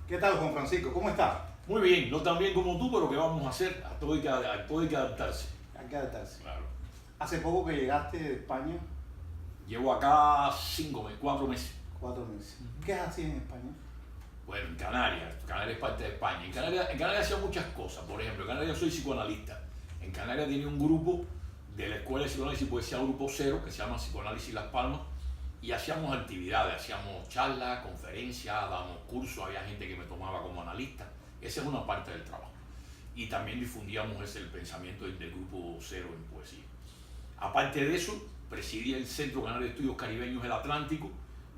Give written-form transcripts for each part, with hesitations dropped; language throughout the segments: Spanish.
¿Qué tal, Juan Francisco? ¿Cómo está? Muy bien, no tan bien como tú, pero ¿qué vamos a hacer? A todo hay que adaptarse. Hay que adaptarse. Claro. Hace poco que llegaste de España, Llevo acá 4 meses. 4 meses. ¿Qué hacías en España? Bueno, en Canarias. Canarias es parte de España. En Canarias hacía muchas cosas. Por ejemplo, en Canarias soy psicoanalista. En Canarias tenía un grupo de la Escuela de Psicoanálisis y Poesía Grupo Cero, que se llama Psicoanálisis Las Palmas, y hacíamos actividades, hacíamos charlas, conferencias, dábamos cursos, había gente que me tomaba como analista. Esa es una parte del trabajo. Y también difundíamos el pensamiento del Grupo Cero en poesía. Aparte de eso, presidí el Centro Canario de Estudios Caribeños del Atlántico,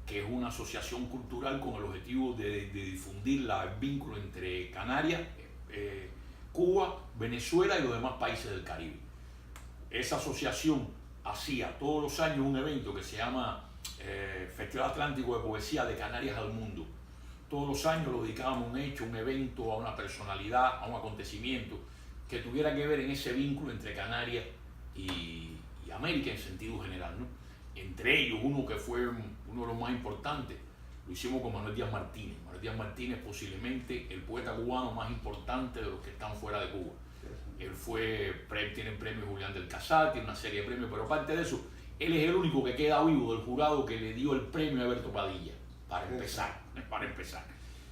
que es una asociación cultural con el objetivo de difundir el vínculo entre Canarias, Cuba, Venezuela y los demás países del Caribe. Esa asociación hacía todos los años un evento que se llama Festival Atlántico de Poesía de Canarias al Mundo. Todos los años lo dedicábamos a un hecho, un evento, a una personalidad, a un acontecimiento que tuviera que ver en ese vínculo entre Canarias y América en sentido general, ¿no? Entre ellos, uno que fue uno de los más importantes, lo hicimos con Manuel Díaz Martínez. Manuel Díaz Martínez, posiblemente el poeta cubano más importante de los que están fuera de Cuba. Él tiene el premio Julián del Casal, tiene una serie de premios, pero aparte de eso, él es el único que queda vivo del jurado que le dio el premio a Alberto Padilla, para empezar.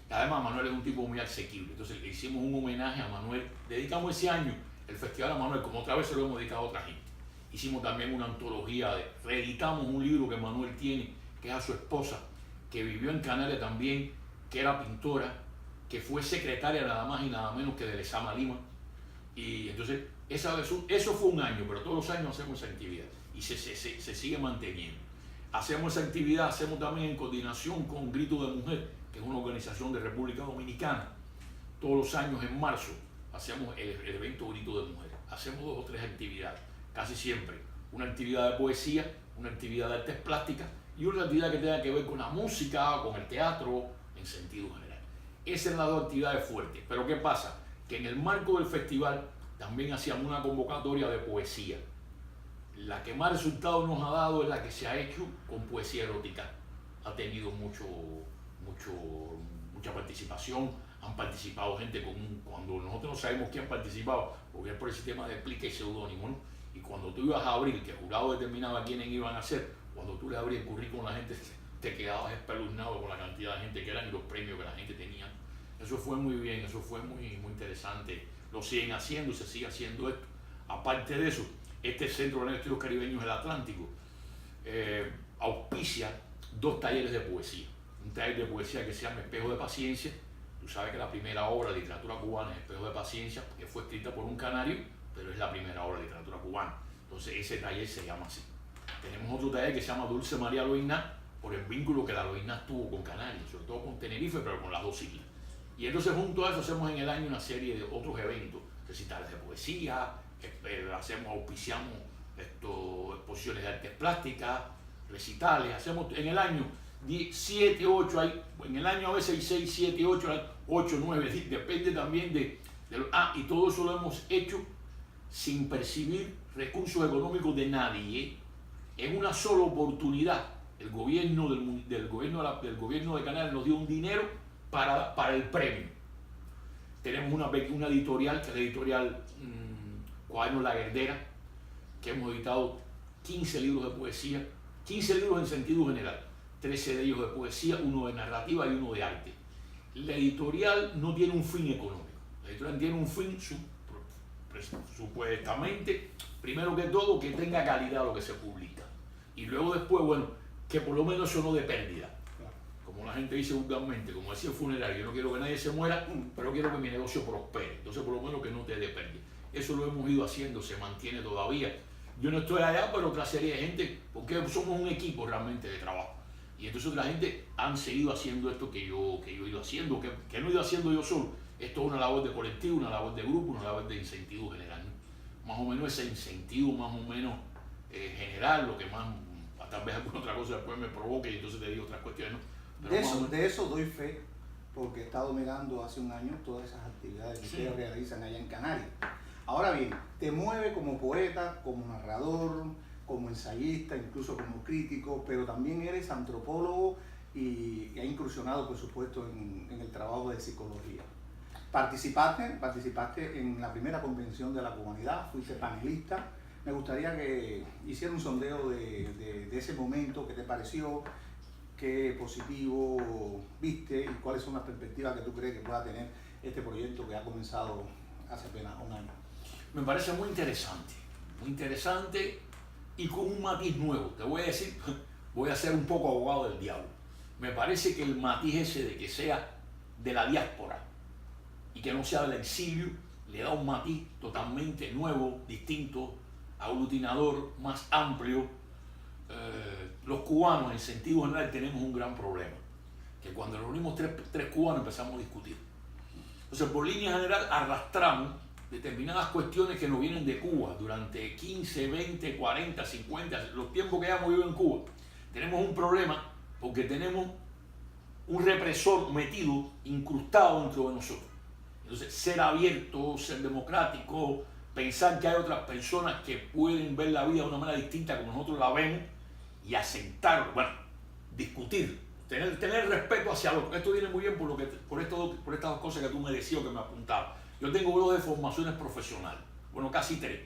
Además, Manuel es un tipo muy asequible, entonces le hicimos un homenaje a Manuel. Dedicamos ese año el festival a Manuel, como otra vez se lo hemos dedicado a otra gente. Hicimos también una antología, reeditamos un libro que Manuel tiene, que es a su esposa, que vivió en Canarias también, que era pintora, que fue secretaria nada más y nada menos que de Lezama Lima. Y entonces, eso fue un año, pero todos los años hacemos esa actividad y se sigue manteniendo. Hacemos esa actividad, hacemos también en coordinación con Grito de Mujer, que es una organización de República Dominicana. Todos los años en marzo hacemos el evento Grito de Mujer. Hacemos 2 o 3 actividades, casi siempre. Una actividad de poesía, una actividad de artes plásticas y una actividad que tenga que ver con la música, con el teatro, en sentido general. Esas son las 2 actividades fuertes. Pero ¿qué pasa? Que en el marco del festival también hacíamos una convocatoria de poesía. La que más resultados nos ha dado es la que se ha hecho con poesía erótica. Ha tenido mucha participación, han participado gente cuando nosotros no sabemos quién ha participado, porque es por el sistema de explica y seudónimo, ¿no? Y cuando tú ibas a abrir, que el jurado determinaba quiénes iban a ser, cuando tú le abrías el currículum a la gente, te quedabas espeluznado con la cantidad de gente que eran y los premios que la gente tenía. Eso fue muy bien, eso fue muy interesante. Lo siguen haciendo, se sigue haciendo esto. Aparte de eso, este Centro de Estudios Caribeños del Atlántico auspicia 2 talleres de poesía. Un taller de poesía que se llama Espejo de Paciencia. Tú sabes que la primera obra de literatura cubana es Espejo de Paciencia, que fue escrita por un canario, pero es la primera obra de literatura cubana. Entonces ese taller se llama así. Tenemos otro taller que se llama Dulce María Loiná, por el vínculo que la Loiná tuvo con Canarias, sobre todo con Tenerife, pero con las 2 islas. Y entonces junto a eso hacemos en el año una serie de otros eventos, recitales de poesía, auspiciamos exposiciones de artes plásticas, recitales, hacemos en el año 7, 8, en el año a veces hay 6, 7, 8, 9, depende también y todo eso lo hemos hecho sin percibir recursos económicos de nadie. En una sola oportunidad, el gobierno del gobierno de Canarias nos dio un dinero para el premio. Tenemos una editorial, que es la editorial Cuaderno La Guerdera, que hemos editado 15 libros de poesía, 15 libros en sentido general, 13 de ellos de poesía, 1 de narrativa y 1 de arte. La editorial no tiene un fin económico, la editorial tiene un fin supuestamente, primero que todo, que tenga calidad lo que se publica, y luego después, bueno, que por lo menos eso no dé pérdida. Como la gente dice vulgarmente, como decía el funerario, yo no quiero que nadie se muera, pero quiero que mi negocio prospere, entonces por lo menos que no te dé pérdida. Eso lo hemos ido haciendo, se mantiene todavía. Yo no estoy allá, pero otra serie de gente, porque somos un equipo realmente de trabajo. Y entonces la gente han seguido haciendo esto que yo he ido haciendo, que no he ido haciendo yo solo. Esto es una labor de colectivo, una labor de grupo, una labor de incentivo general, ¿no? Más o menos ese incentivo más o menos general, lo que más, tal vez alguna otra cosa después me provoque y entonces te digo otras cuestiones, ¿no? De eso doy fe, porque he estado mirando hace un año todas esas actividades que ustedes realizan allá en Canarias. Ahora bien, te mueve como poeta, como narrador, como ensayista, incluso como crítico, pero también eres antropólogo y ha incursionado, por supuesto, en el trabajo de psicología. Participaste en la primera convención de la comunidad, fuiste panelista. Me gustaría que hiciera un sondeo de ese momento, qué te pareció, qué positivo viste y cuáles son las perspectivas que tú crees que pueda tener este proyecto que ha comenzado hace apenas un año. Me parece muy interesante y con un matiz nuevo. Te voy a decir, voy a ser un poco abogado del diablo. Me parece que el matiz ese de que sea de la diáspora y que no sea del exilio le da un matiz totalmente nuevo, distinto, aglutinador, más amplio. Los cubanos en sentido general tenemos un gran problema, que cuando nos reunimos tres cubanos empezamos a discutir. Entonces, por línea general arrastramos determinadas cuestiones que nos vienen de Cuba durante 15, 20, 40, 50, los tiempos que hayamos vivido en Cuba. Tenemos un problema porque tenemos un represor metido, incrustado dentro de nosotros. Entonces, ser abierto, ser democrático, pensar que hay otras personas que pueden ver la vida de una manera distinta como nosotros la vemos y aceptarlo, bueno, discutir, tener respeto hacia lo otro. Esto viene muy bien por estas dos cosas que tú me decías o que me apuntabas. Yo tengo 2 de formaciones profesionales, bueno, casi 3.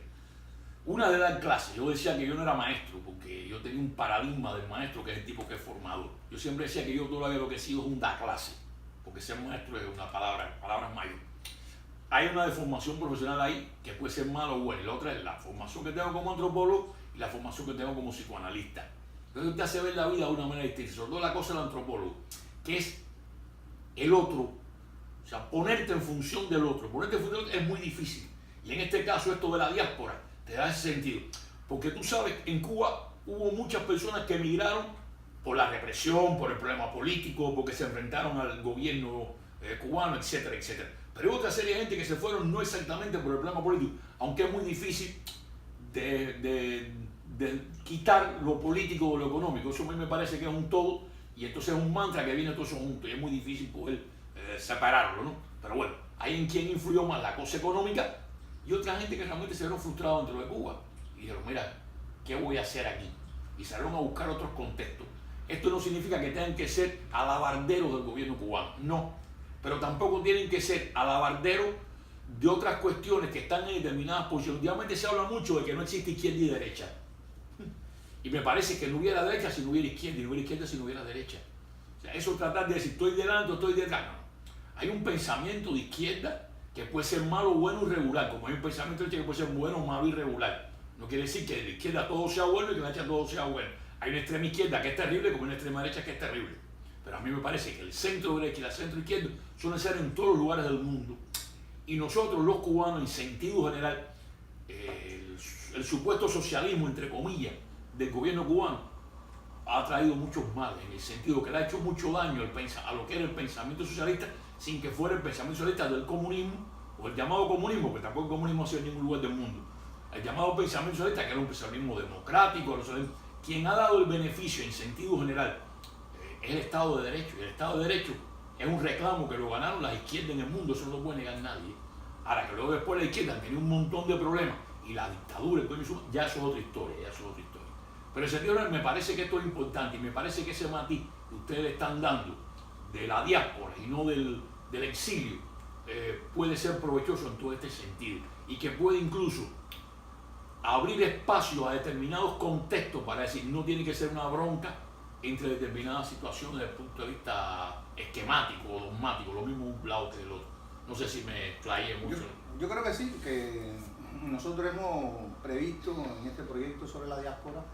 Una de dar clases. Yo decía que yo no era maestro porque yo tenía un paradigma del maestro que es el tipo que es formador. Yo siempre decía que yo todavía lo que he sido es un da clase, porque ser maestro es una palabra mayor. Hay una de formación profesional ahí que puede ser mala o buena, y la otra es la formación que tengo como antropólogo y la formación que tengo como psicoanalista. Entonces te hace ver la vida de una manera distinta, sobre todo la cosa del antropólogo, que es el otro, o sea, ponerte en función del otro. Ponerte en función del otro es muy difícil. Y en este caso esto de la diáspora te da ese sentido. Porque tú sabes, en Cuba hubo muchas personas que emigraron por la represión, por el problema político, porque se enfrentaron al gobierno cubano, etcétera, etcétera. Pero hay otra serie de gente que se fueron no exactamente por el problema político, aunque es muy difícil de quitar lo político o lo económico. Eso a mí me parece que es un todo, y entonces es un mantra que viene todo eso junto, y es muy difícil poder separarlo, ¿no? Pero bueno, hay en quien influyó más la cosa económica y otra gente que realmente se vieron frustrados dentro de Cuba. Y dijeron, mira, ¿qué voy a hacer aquí? Y salieron a buscar otros contextos. Esto no significa que tengan que ser alabarderos del gobierno cubano, no. Pero tampoco tienen que ser alabarderos de otras cuestiones que están en determinadas posiciones. Últimamente se habla mucho de que no existe izquierda y derecha. Y me parece que no hubiera derecha si no hubiera izquierda, y no hubiera izquierda si no hubiera derecha. O sea, eso tratar de decir, estoy delante o estoy detrás. No. Hay un pensamiento de izquierda que puede ser malo, bueno y regular, como hay un pensamiento de derecha que puede ser bueno, malo y regular. No quiere decir que de la izquierda todo sea bueno y que de la derecha todo sea bueno. Hay una extrema izquierda que es terrible, como una extrema derecha que es terrible. Pero a mí me parece que el centro derecha y la centro izquierda suelen ser en todos los lugares del mundo. Y nosotros, los cubanos, en sentido general, el supuesto socialismo, entre comillas, del gobierno cubano ha traído muchos males, en el sentido que le ha hecho mucho daño a lo que era el pensamiento socialista, sin que fuera el pensamiento socialista del comunismo, o el llamado comunismo, porque tampoco el comunismo ha sido en ningún lugar del mundo. El llamado pensamiento socialista, que era un pensamiento democrático, quien ha dado el beneficio en sentido general es el Estado de Derecho, y el Estado de Derecho es un reclamo que lo ganaron las izquierdas en el mundo, eso no lo puede negar nadie. Ahora que luego después la izquierda tenía un montón de problemas y la dictadura, ya eso es otra historia, Pero en sentido general me parece que esto es importante y me parece que ese matiz que ustedes están dando de la diáspora y no del exilio puede ser provechoso en todo este sentido y que puede incluso abrir espacio a determinados contextos para decir, no tiene que ser una bronca entre determinadas situaciones desde el punto de vista esquemático o dogmático, lo mismo un lado que el otro. No sé si me explayé mucho. Yo creo que sí, que nosotros hemos previsto en este proyecto sobre la diáspora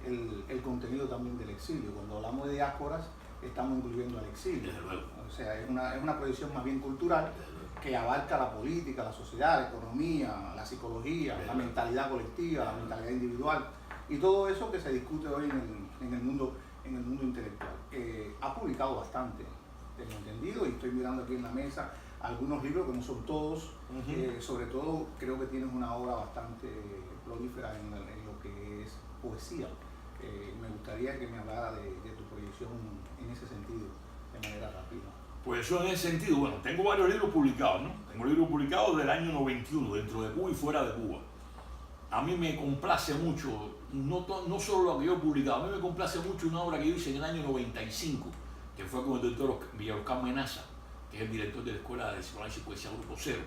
el contenido también del exilio. Cuando hablamos de diásporas, estamos incluyendo al exilio. O sea, es una proyección más bien cultural que abarca la política, la sociedad, la economía, la psicología, la mentalidad colectiva, la mentalidad individual y todo eso que se discute hoy en el mundo intelectual. Ha publicado bastante, tengo entendido, y estoy mirando aquí en la mesa algunos libros que no son todos. Sobre todo creo que tienes una obra bastante prolífera en lo que es poesía. Me gustaría que me hablara de tu proyección en ese sentido, de manera rápida. Pues yo en ese sentido, bueno, tengo varios libros publicados, ¿no? Tengo libros publicados del año 91, dentro de Cuba y fuera de Cuba. A mí me complace mucho, no solo lo que yo he publicado, a mí me complace mucho una obra que yo hice en el año 95, que fue con el doctor Villaroscar Menaza, que es el director de la Escuela de Psicoanálisis y Poesía Grupo Cero.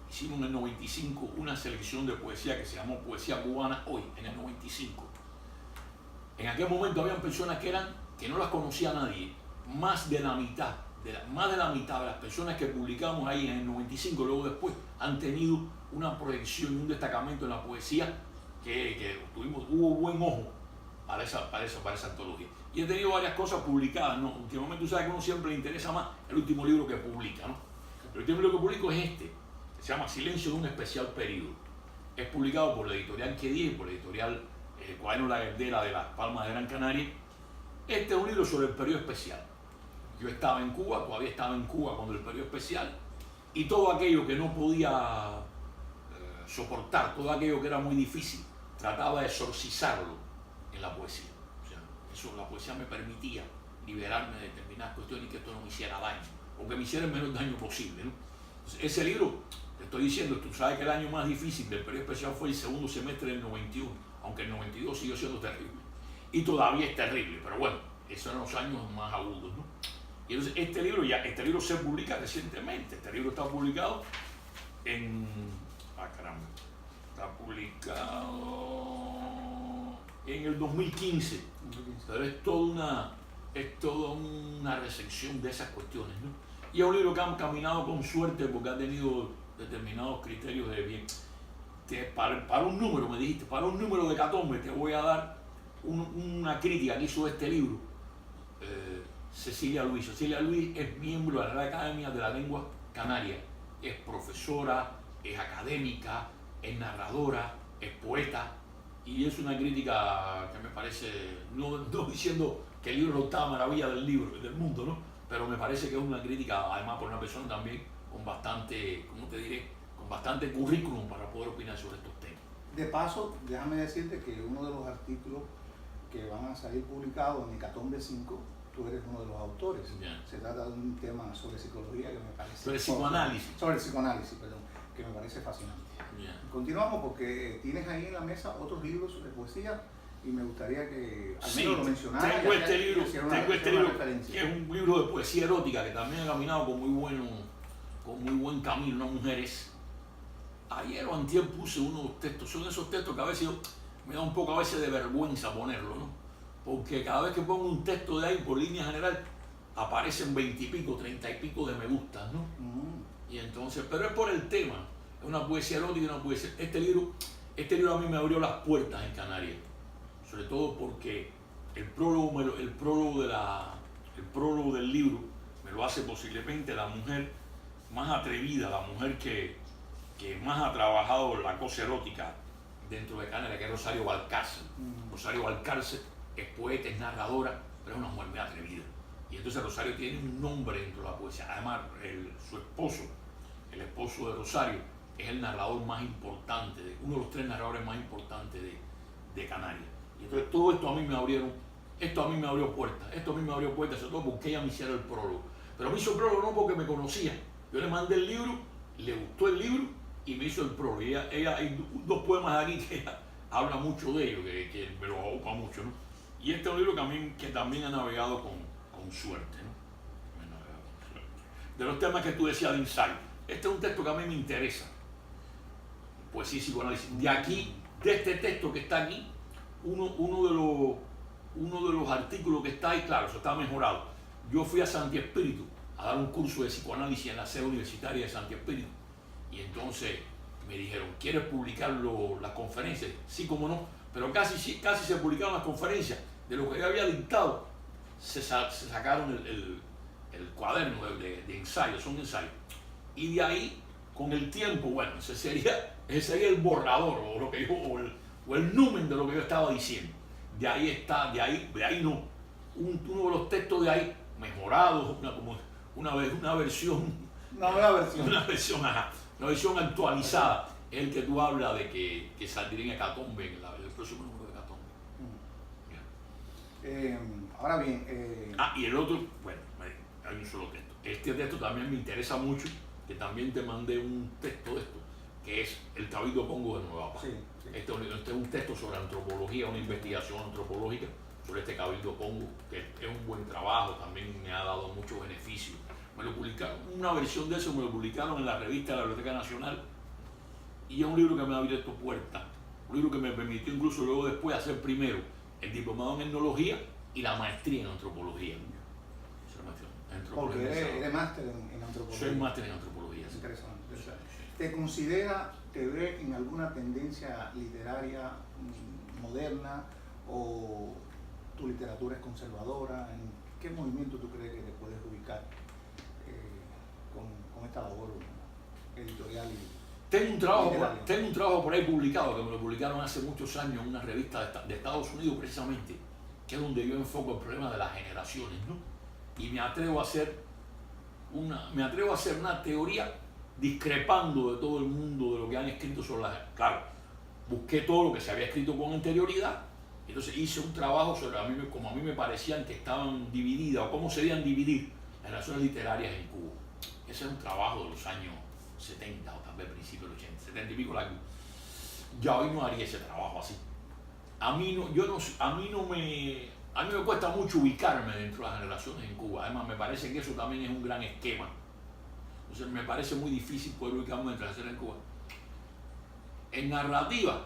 Hicimos en el 95 una selección de poesía que se llamó Poesía Cubana Hoy, en el 95. En aquel momento habían personas que no las conocía nadie, más de la mitad de las personas que publicamos ahí en el 95, luego después, han tenido una proyección y un destacamento en la poesía que hubo buen ojo para esa antología. Y he tenido varias cosas publicadas, ¿no? Últimamente tú sabes que a uno siempre le interesa más el último libro que publica, ¿no? El último libro que publico es este, que se llama Silencio de un especial periodo. Es publicado por la editorial Quedía y por la editorial Cuaderno La Guerdera de Las Palmas de Gran Canaria. Este es un libro sobre el periodo especial. Yo estaba en Cuba, todavía estaba en Cuba cuando el periodo especial, y todo aquello que no podía soportar, todo aquello que era muy difícil, trataba de exorcizarlo en la poesía. O sea, eso, la poesía me permitía liberarme de determinadas cuestiones y que esto no me hiciera daño, o que me hiciera el menor daño posible, ¿no? Entonces, ese libro, te estoy diciendo, tú sabes que el año más difícil del periodo especial fue el segundo semestre del 91, aunque el 92 siguió siendo terrible. Y todavía es terrible, pero bueno, esos eran los años más agudos, ¿no? Y entonces este libro se publica recientemente. Este libro está publicado en... Está publicado en el 2015. Pero es toda una recepción de esas cuestiones, ¿no? Y es un libro que han caminado con suerte porque ha tenido determinados criterios de bien. Para un número, me dijiste, para un número de Hecatombe te voy a dar una crítica que hizo este libro. Cecilia Luis. Cecilia Luis es miembro de la Real Academia de la Lengua Canaria. Es profesora, es académica, es narradora, es poeta. Y es una crítica que me parece, no diciendo que el libro no está a maravilla del mundo, ¿no? Pero me parece que es una crítica, además, por una persona también con bastante, ¿cómo te diré? Con bastante currículum para poder opinar sobre estos temas. De paso, déjame decirte que uno de los artículos que van a salir publicados en Hecatombe 5, tú eres uno de los autores. Yeah. Se trata de un tema sobre psicología que me parece... Sobre psicoanálisis. Sobre el psicoanálisis, perdón, que me parece fascinante. Yeah. Continuamos porque tienes ahí en la mesa otros libros de poesía y me gustaría que al menos lo mencionaras. Tengo este libro que es un libro de poesía erótica que también ha caminado con muy buen camino, unas mujeres. Ayer o antier puse unos textos, son esos textos que a veces me da un poco a veces de vergüenza ponerlo, ¿no? Porque cada vez que pongo un texto de ahí por línea general aparecen 20 y pico, 30 y pico de me gustas, ¿no? Y entonces, pero es por el tema, es una poesía erótica y una poesía. Este libro a mí me abrió las puertas en Canarias, sobre todo porque el prólogo del libro me lo hace posiblemente la mujer más atrevida, la mujer que más ha trabajado la cosa erótica dentro de Canarias, que es Rosario Valcárcel. Rosario Valcárcel es poeta, es narradora, pero es una mujer muy atrevida. Y entonces Rosario tiene un nombre dentro de la poesía. Además, su esposo, el esposo de Rosario, es el narrador más importante, uno de los 3 narradores más importantes de Canarias. Y entonces todo esto a mí me abrió puertas, sobre todo porque ella me hiciera el prólogo. Pero me hizo el prólogo no porque me conocía. Yo le mandé el libro, le gustó el libro y me hizo el prólogo. Y ella hay 2 poemas aquí que ella habla mucho de ellos, que me lo aboca mucho, ¿no? Y este es un libro que también ha navegado con suerte, ¿no? De los temas que tú decías de ensayo, este es un texto que a mí me interesa. Pues sí, psicoanálisis. De aquí, de este texto que está aquí, uno de los artículos que está ahí, claro, eso está mejorado. Yo fui a Santi Espíritu a dar un curso de psicoanálisis en la sede universitaria de Santi Espíritu. Y entonces me dijeron, ¿quieres publicar las conferencias? Sí, cómo no. Pero casi se publicaron las conferencias. De lo que yo había dictado, se sacaron el cuaderno de ensayos, son ensayos. Y de ahí, con el tiempo, bueno, ese sería el borrador o el numen de lo que yo estaba diciendo. De ahí no. Uno de los textos de ahí, mejorados, una versión actualizada, es el que tú hablas de que saldría en Hecatombe, en el próximo número de Hecatombe. Ahora bien... y el otro, bueno, hay un solo texto. Este texto también me interesa mucho, que también te mandé un texto de esto, que es El Cabildo Pongo de Nueva Paz. Sí. Este es un texto sobre antropología, una investigación antropológica sobre este Cabildo Pongo, que es un buen trabajo, también me ha dado muchos beneficios. Me lo publicaron, una versión de eso me lo publicaron en la revista de la Biblioteca Nacional, y es un libro que me ha abierto puertas, un libro que me permitió incluso luego después hacer primero el diplomado en etnología y la maestría en antropología. Porque eres máster en antropología. Soy máster en antropología. Sí. Interesante. ¿Te considera, te ve en alguna tendencia literaria moderna o tu literatura es conservadora? ¿En qué movimiento tú crees que te puedes ubicar con esta labor editorial? Tengo un trabajo por ahí publicado, que me lo publicaron hace muchos años en una revista de Estados Unidos precisamente, que es donde yo enfoco el problema de las generaciones, ¿no? Y me atrevo a hacer una teoría discrepando de todo el mundo, de lo que han escrito sobre las... Claro, busqué todo lo que se había escrito con anterioridad, entonces hice un trabajo sobre como a mí me parecían que estaban divididas, o cómo se debían dividir las relaciones literarias en Cuba. Ese es un trabajo de los años 70 o tal vez principios de los 80, 70 y pico largo. Ya hoy no haría ese trabajo así. A mí me cuesta mucho ubicarme dentro de las generaciones en Cuba. Además, me parece que eso también es un gran esquema. Entonces, me parece muy difícil poder ubicarme dentro de las generaciones en Cuba. En narrativa,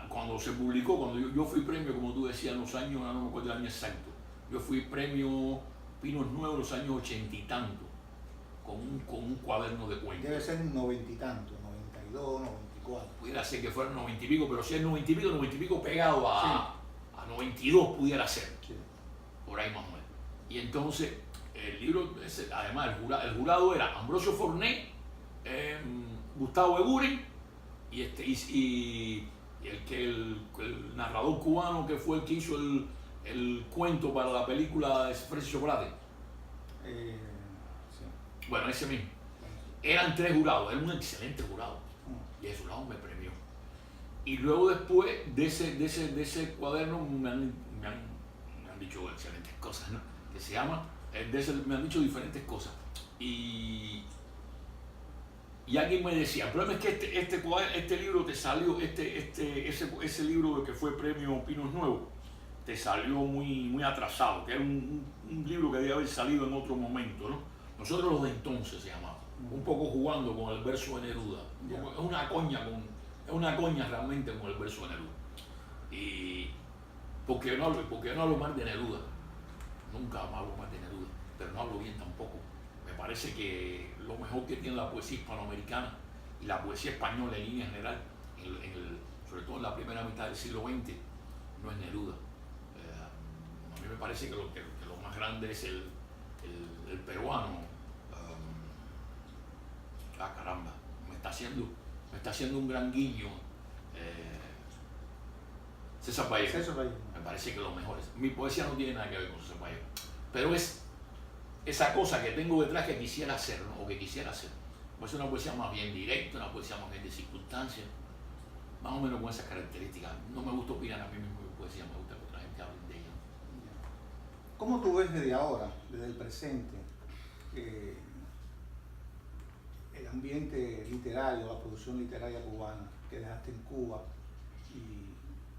cuando se publicó, cuando yo fui premio, como tú decías, en los años, no me acuerdo el año exacto, yo fui premio Pinos Nuevos en los años 80 y tanto, con un cuaderno de cuentos. Debe ser 90 y tanto, 92, 94. Pudiera ser que fueran 90 y pico, pero si es 90 y pico pegado a 92 pudiera ser, sí. Por ahí más o menos. Y entonces el libro, además el jurado era Ambrosio Forné, Gustavo Eguren y el narrador cubano que fue el que hizo el cuento para la película de Fresa y Chocolate. Sí. Bueno, ese mismo. Eran 3 jurados, era un excelente jurado. Y ese jurado me premió. Y luego después de ese cuaderno me han dicho excelentes cosas, ¿no? Que se llama, me han dicho diferentes cosas. Y alguien me decía, el problema es que este libro te salió, ese libro que fue premio Pinos Nuevos, te salió muy atrasado, que era un libro que debía haber salido en otro momento, ¿no? Nosotros los de entonces se llamaba, un poco jugando con el verso de Neruda, es una coña realmente con el verso de Neruda. Y porque no hablo mal de Neruda, nunca hablo mal de Neruda, pero no hablo bien tampoco. Me parece que lo mejor que tiene la poesía hispanoamericana y la poesía española en línea general, sobre todo en la primera mitad del siglo XX, no es Neruda. A mí me parece que lo más grande es el peruano. Caramba, me está haciendo un gran guiño César Vallejo. Me parece que lo mejor es. Mi poesía no tiene nada que ver con César Vallejo, pero es esa cosa que tengo detrás que quisiera hacer, ¿no? O que quisiera hacer. Es una poesía más bien directa, una poesía más bien de circunstancias, más o menos con esas características. No me gusta opinar a mí mismo de poesía, me gusta que otra gente hable de ella. ¿Cómo tú ves desde ahora, desde el presente, el ambiente literario, la producción literaria cubana que dejaste en Cuba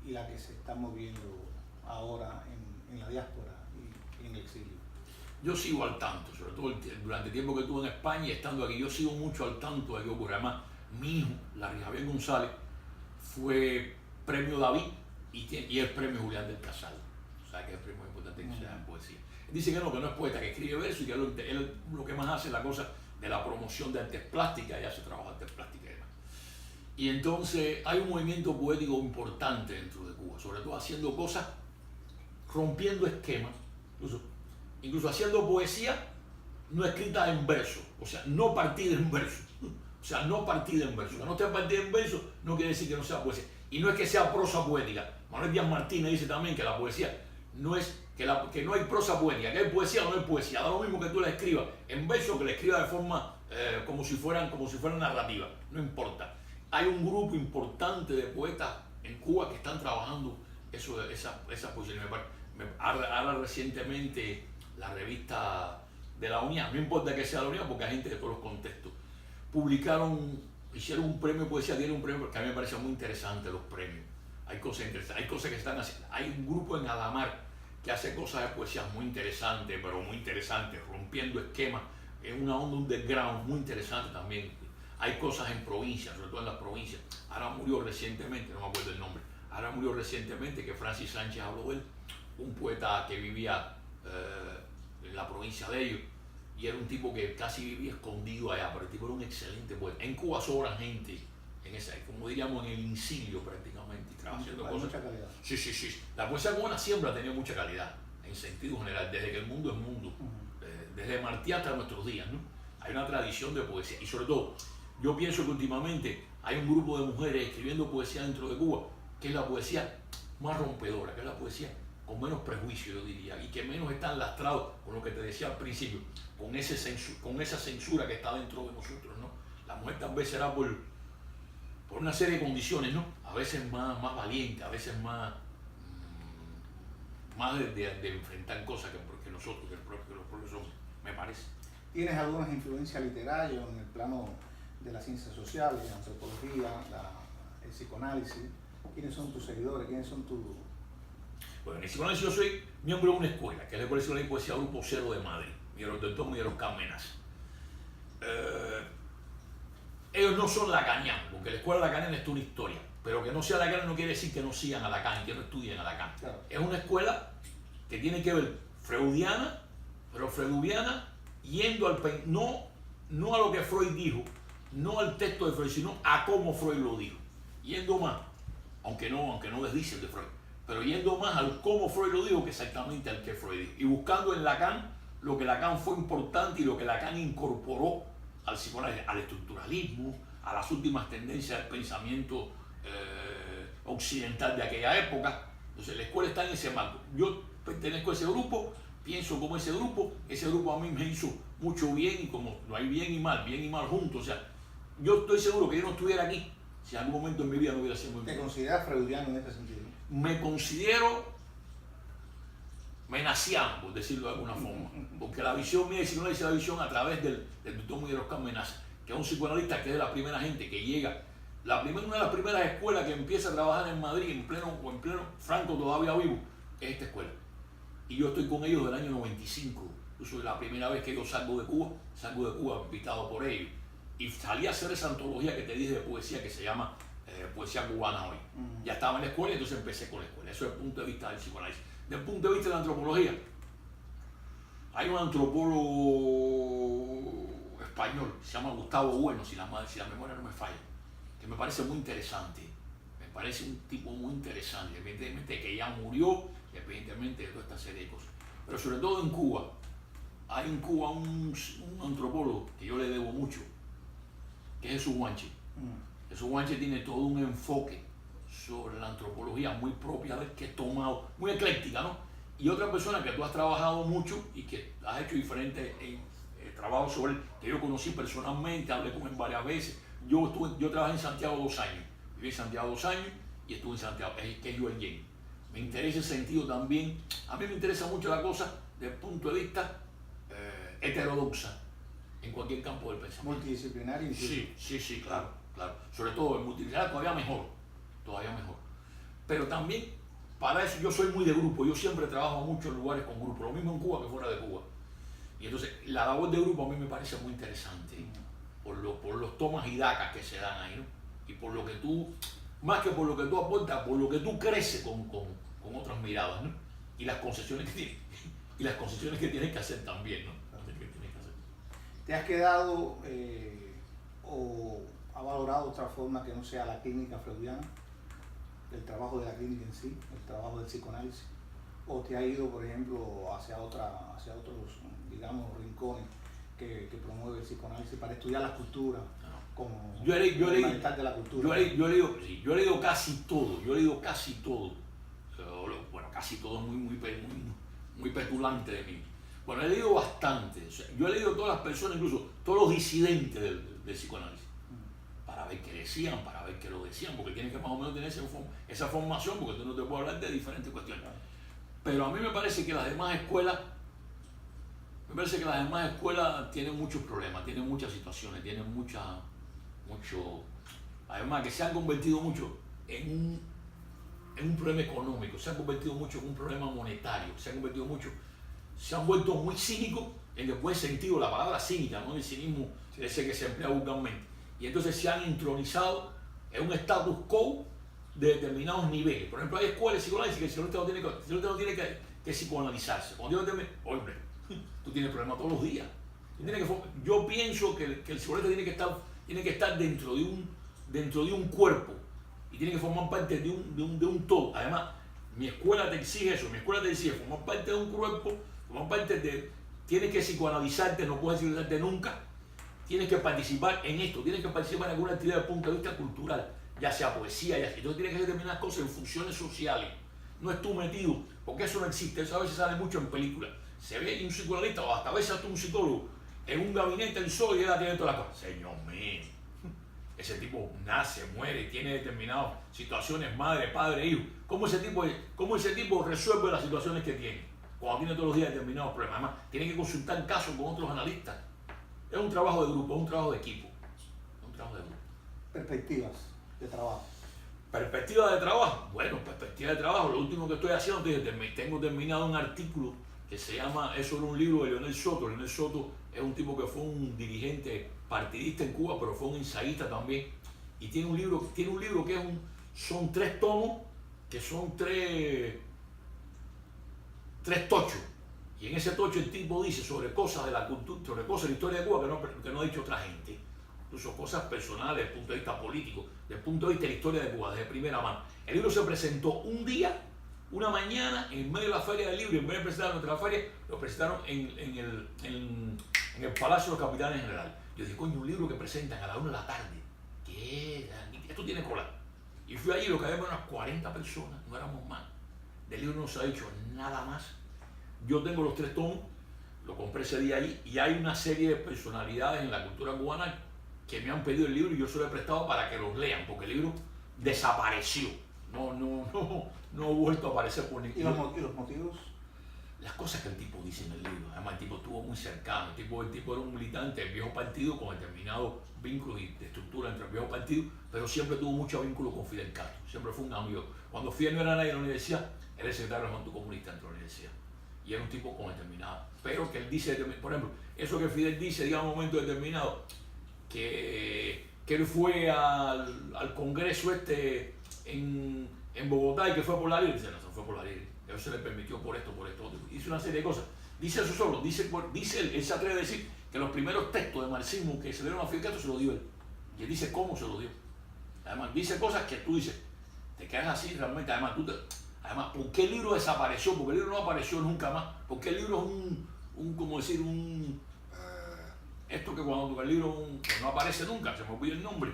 y la que se está moviendo ahora en la diáspora y en el exilio? Yo sigo al tanto, sobre todo durante el tiempo que estuve en España y estando aquí, yo sigo mucho al tanto de qué ocurre. Además, mi hijo, Larry Javier González, fue premio David y el premio Julián del Casal. O sea, que es el premio importante que se da en poesía. Dice que no es poeta, que escribe verso y que él lo que más hace es la cosa de la promoción de artes plásticas y hace trabajo de artes plásticas y demás. Y entonces hay un movimiento poético importante dentro de Cuba, sobre todo haciendo cosas, rompiendo esquemas, incluso haciendo poesía no escrita en verso, o sea, no partida en verso. O sea, no partida en verso. Que no esté partida en verso no quiere decir que no sea poesía. Y no es que sea prosa poética. Manuel Díaz Martínez dice también que la poesía no es que no hay prosa poética, que hay poesía o no hay poesía. Da lo mismo que tú la escribas en verso que la escribas de forma como si fueran narrativa. No importa. Hay un grupo importante de poetas en Cuba que están trabajando esa poesía. Ahora recientemente la revista de la UNIA, no importa que sea la UNIA porque hay gente de todos los contextos, hicieron un premio de poesía, dieron un premio que a mí me parecía muy interesante los premios. hay cosas interesantes, hay cosas que están haciendo. Hay un grupo en Adamar que hace cosas de poesía muy interesantes, pero muy interesantes, rompiendo esquemas, en una onda underground muy interesante también. Hay cosas en provincias, sobre todo en las provincias. Ahora murió recientemente, no me acuerdo el nombre, ahora murió recientemente, que Francis Sánchez habló de él, un poeta que vivía en la provincia de ellos, y era un tipo que casi vivía escondido allá, pero el tipo era un excelente poeta. En Cuba sobran gente, en esa, como diríamos, en el incilio prácticamente, haciendo cosas. Mucha calidad. Sí, sí, sí. La poesía cubana siempre ha tenido mucha calidad, en sentido general, desde que el mundo es mundo, desde Martí hasta nuestros días, ¿no? Hay una tradición de poesía, y sobre todo, yo pienso que últimamente hay un grupo de mujeres escribiendo poesía dentro de Cuba, que es la poesía más rompedora, que es la poesía con menos prejuicio, yo diría, y que menos están lastrados con lo que te decía al principio, con esa censura que está dentro de nosotros, ¿no? La mujer tal vez será por una serie de condiciones, ¿no? A veces más valiente, a veces más de enfrentar cosas que nosotros, que los propios hombres, me parece. ¿Tienes algunas influencias literarias en el plano de las ciencias sociales, la antropología, el psicoanálisis? ¿Quiénes son tus seguidores? ¿Quiénes son tus...? Bueno, en el psicoanálisis yo soy miembro de una escuela, que es la Escuela de Psicología y Poesía Grupo Cero de Madrid, del doctor Miguel Oscar Menas. Ellos no son lacanianos, porque la escuela lacaniana es una historia, pero que no sea lacaniano no quiere decir que no sigan a Lacan y que no estudien a Lacan. Claro. Es una escuela que tiene que ver freudiana, pero freudiana yendo no a lo que Freud dijo, no al texto de Freud, sino a cómo Freud lo dijo. Yendo más, aunque no desdice el de Freud, pero yendo más al cómo Freud lo dijo que exactamente al que Freud dijo. Y buscando en Lacan lo que Lacan fue importante y lo que Lacan incorporó al psicoanálisis, al estructuralismo, a las últimas tendencias del pensamiento occidental de aquella época. Entonces la escuela está en ese marco. Yo pertenezco a ese grupo, pienso como ese grupo a mí me hizo mucho bien, y como no hay bien y mal juntos. O sea, yo estoy seguro que yo no estuviera aquí si en algún momento en mi vida no hubiera sido muy bien. ¿Te consideras freudiano en este sentido? Me considero menaciano, por decirlo de alguna forma, porque la visión mía, si no le hice la visión a través del doctor Miguel Oscar Menas, que es un psicoanalista que es de la primera gente que llega, una de las primeras escuelas que empieza a trabajar en Madrid, en pleno Franco todavía vivo, es esta escuela. Y yo estoy con ellos del año 95. Yo soy la primera vez que yo salgo de Cuba invitado por ellos. Y salí a hacer esa antología que te dije de poesía que se llama Poesía Cubana Hoy. Ya estaba en la escuela, entonces empecé con la escuela. Eso es el punto de vista del psicoanálisis. Desde el punto de vista de la antropología, hay un antropólogo español, se llama Gustavo Bueno, si la memoria no me falla, que me parece muy interesante. Me parece un tipo muy interesante, evidentemente que ya murió, evidentemente de toda esta serie de cosas. Pero sobre todo en Cuba, hay en Cuba un antropólogo que yo le debo mucho, que es Jesús Guanche. Jesús Guanche tiene todo un enfoque sobre la antropología muy propia de él, que he tomado, muy ecléctica, ¿no? Y otra persona que tú has trabajado mucho y que has hecho diferentes trabajos sobre él, que yo conocí personalmente, hablé con él varias veces. Yo trabajé en Santiago 2 años, viví en Santiago 2 años y estuve en Santiago, que es Joel James. Me interesa ese sentido también. A mí me interesa mucho la cosa desde el punto de vista heterodoxa en cualquier campo del pensamiento. Multidisciplinario. Sí, claro. Sobre todo el multidisciplinario todavía mejor. Pero también, para eso yo soy muy de grupo. Yo siempre trabajo mucho en lugares con grupos, lo mismo en Cuba que fuera de Cuba. Y entonces la labor de grupo a mí me parece muy interesante, por los tomas y dacas que se dan ahí, ¿no? Y por lo que tú, más que por lo que tú aportas, por lo que tú creces con otras miradas, ¿no? Y las concesiones que tienes que hacer también, ¿no? ¿Te has quedado o ha valorado otra forma que no sea la clínica freudiana? El trabajo de la clínica en sí, el trabajo del psicoanálisis, o te ha ido, por ejemplo, hacia otros, digamos, rincones que promueve el psicoanálisis para estudiar la cultura, como fundamental de la cultura? Yo he leído casi todo, bueno, casi todo es muy petulante de mí. Bueno, he leído bastante, o sea, yo he leído todas las personas, incluso todos los disidentes del psicoanálisis, para ver qué decían, para ver qué lo decían, porque tienes que más o menos tener esa formación, porque tú no te puedes hablar de diferentes cuestiones. Pero a mí me parece que las demás escuelas tienen muchos problemas, tienen muchas situaciones, tienen además que se han convertido mucho en en un problema económico, se han convertido mucho en un problema monetario, se han vuelto muy cínicos en el buen sentido de la palabra cínica, no el cinismo ese que se emplea vulgarmente. Y entonces se han entronizado en un status quo de determinados niveles. Por ejemplo, hay escuelas de psicoanálisis que el psicoanalista no tiene que psicoanalizarse. Cuando yo hombre, tú tienes problemas todos los días. Yo pienso que el psicoanalista tiene que estar dentro de un cuerpo y tiene que formar parte de un todo. Además, mi escuela te exige eso, formar parte de un cuerpo, tienes que psicoanalizarte, no puedes psicoanalizarte nunca, tienes que participar en esto, tienes que participar en alguna actividad desde el punto de vista cultural, ya sea poesía, entonces tienes que hacer determinadas cosas en funciones sociales. No es tú metido, porque eso no existe, eso a veces sale mucho en películas. Se ve un psicoanalista o hasta a veces hasta un psicólogo en un gabinete el solo y él tiene todas las cosas. Señor mío, ese tipo nace, muere, tiene determinadas situaciones, madre, padre, hijo. ¿Cómo ese tipo resuelve las situaciones que tiene? Cuando tiene todos los días determinados problemas. Además, tiene que consultar casos con otros analistas. Es un trabajo de grupo, es un trabajo de equipo. Perspectivas de trabajo. Perspectiva de trabajo. Bueno, perspectiva de trabajo. Lo último que estoy haciendo, tengo terminado un artículo que se llama, es sobre un libro de Leonel Soto. Leonel Soto es un tipo que fue un dirigente partidista en Cuba, pero fue un ensayista también. Y tiene un libro que son 3 tomos, que son tres tochos. Y en ese tocho el tipo dice sobre cosas de la cultura, sobre cosas de la historia de Cuba que no ha dicho otra gente. Incluso cosas personales desde el punto de vista político, desde el punto de vista de la historia de Cuba, desde primera mano. El libro se presentó un día, una mañana, en medio de la feria del libro, en vez de presentarlo en la feria, lo presentaron en el Palacio de los Capitanes Generales. Yo dije, coño, un libro que presentan a la 1 de la tarde. ¿Qué? Esto tiene cola. Y fui allí, lo que había unas 40 personas, no éramos más. Del libro no se ha dicho nada más. Yo tengo los 3 tomos, lo compré ese día allí, y hay una serie de personalidades en la cultura cubana que me han pedido el libro y yo se lo he prestado para que los lean, porque el libro desapareció. No ha vuelto a aparecer por ningún lado. ¿Y los motivos? Las cosas que el tipo dice en el libro. Además, el tipo estuvo muy cercano. El tipo era un militante del viejo partido con determinados vínculos y de estructura entre el viejo partido, pero siempre tuvo mucho vínculo con Fidel Castro. Siempre fue un amigo. Cuando Fidel no era nadie en la universidad, era el secretario del Movimiento Comunista dentro de la universidad. Y era un tipo con determinado. Pero que él dice, por ejemplo, eso que Fidel dice, digamos, en un momento determinado, que él fue al Congreso en Bogotá y que fue por la libre. Dice, no, fue por la libre. Eso se le permitió por esto. Hizo una serie de cosas. Dice eso solo. Él se atreve a decir que los primeros textos de marxismo que se dieron a Fidel Castro se lo dio él. Y él dice cómo se lo dio. Además, dice cosas que tú dices, te quedas así realmente. Además, ¿por qué el libro desapareció? Porque el libro no apareció nunca más. Porque el libro es esto que cuando el libro no aparece nunca, se me olvida el nombre.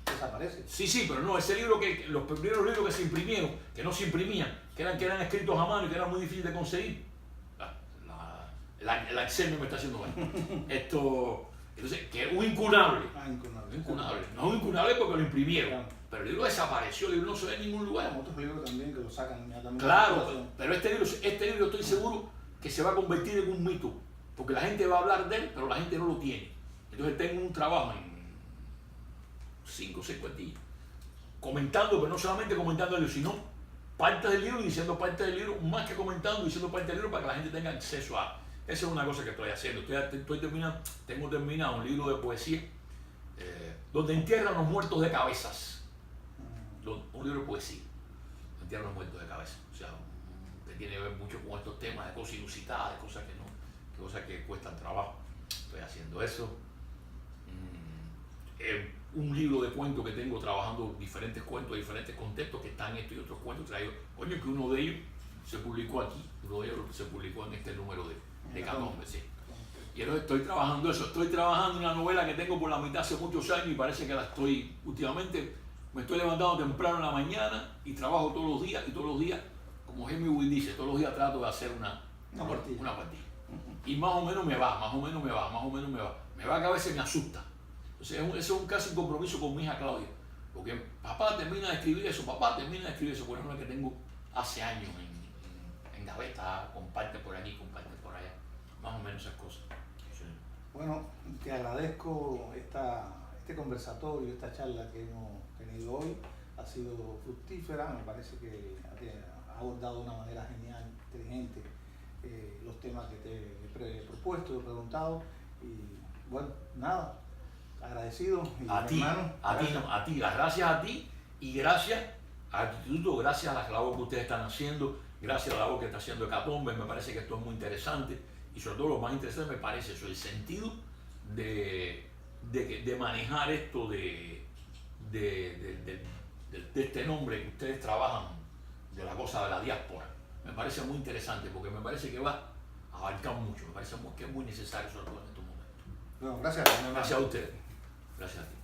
¿Desaparece? Sí, pero no, ese libro los primeros libros que se imprimieron, que no se imprimían, que eran escritos a mano y que eran muy difíciles de conseguir. El Excel me está haciendo mal. Entonces, que es un incunable. Incunable. No es un incunable porque lo imprimieron. Claro. Pero el libro desapareció, el libro no se ve en ningún lugar. Hay otros libros también que lo sacan inmediatamente. Claro, pero este libro estoy seguro que se va a convertir en un mito. Porque la gente va a hablar de él, pero la gente no lo tiene. Entonces tengo un trabajo en 5 o 6 cuartillas, comentando, pero no solamente comentando el libro, sino partes del libro y diciendo partes del libro, más que comentando y diciendo partes del libro para que la gente tenga acceso a. Esa es una cosa que estoy haciendo. Tengo terminado un libro de poesía donde entierran los muertos de cabezas. Un libro de poesía. Entierran los muertos de cabeza. O sea, que tiene que ver mucho con estos temas de cosas inusitadas, de cosas cosas que cuestan trabajo. Estoy haciendo eso. Un libro de cuentos que tengo trabajando diferentes cuentos de diferentes contextos que están estos y otros cuentos traídos. Coño, que uno de ellos se publicó aquí, uno de ellos se publicó en este número de Catombe, sí. Y entonces estoy trabajando eso. Estoy trabajando una novela que tengo por la mitad hace muchos años y parece que últimamente me estoy levantando temprano en la mañana y trabajo todos los días, como Hemingway dice, todos los días trato de hacer una partida. Y más o menos me va. Me va que a veces me asusta. Entonces, ese es un casi compromiso con mi hija Claudia. Porque papá termina de escribir eso, por ejemplo, que tengo hace años en gaveta, comparte por aquí, comparte por allá. Más o menos esas cosas. Sí. Bueno, te agradezco este conversatorio, esta charla que hemos tenido hoy. ha sido fructífera, me parece que ha abordado de una manera genial, inteligente, los temas que te he propuesto, he preguntado, y bueno, nada, agradecido. Y a ti, hermano, a ti, las gracias a ti y gracias al instituto, gracias a la labor que ustedes están haciendo, gracias a la labor que está haciendo Hecatombe. Me parece que esto es muy interesante y sobre todo lo más interesante me parece eso, el sentido de manejar esto de este nombre que ustedes trabajan, de la cosa de la diáspora. Me parece muy interesante porque me parece que va a abarcar mucho, me parece que es muy necesario sobre todo en estos momentos. Bueno, gracias. Gracias a ustedes. Gracias a ti.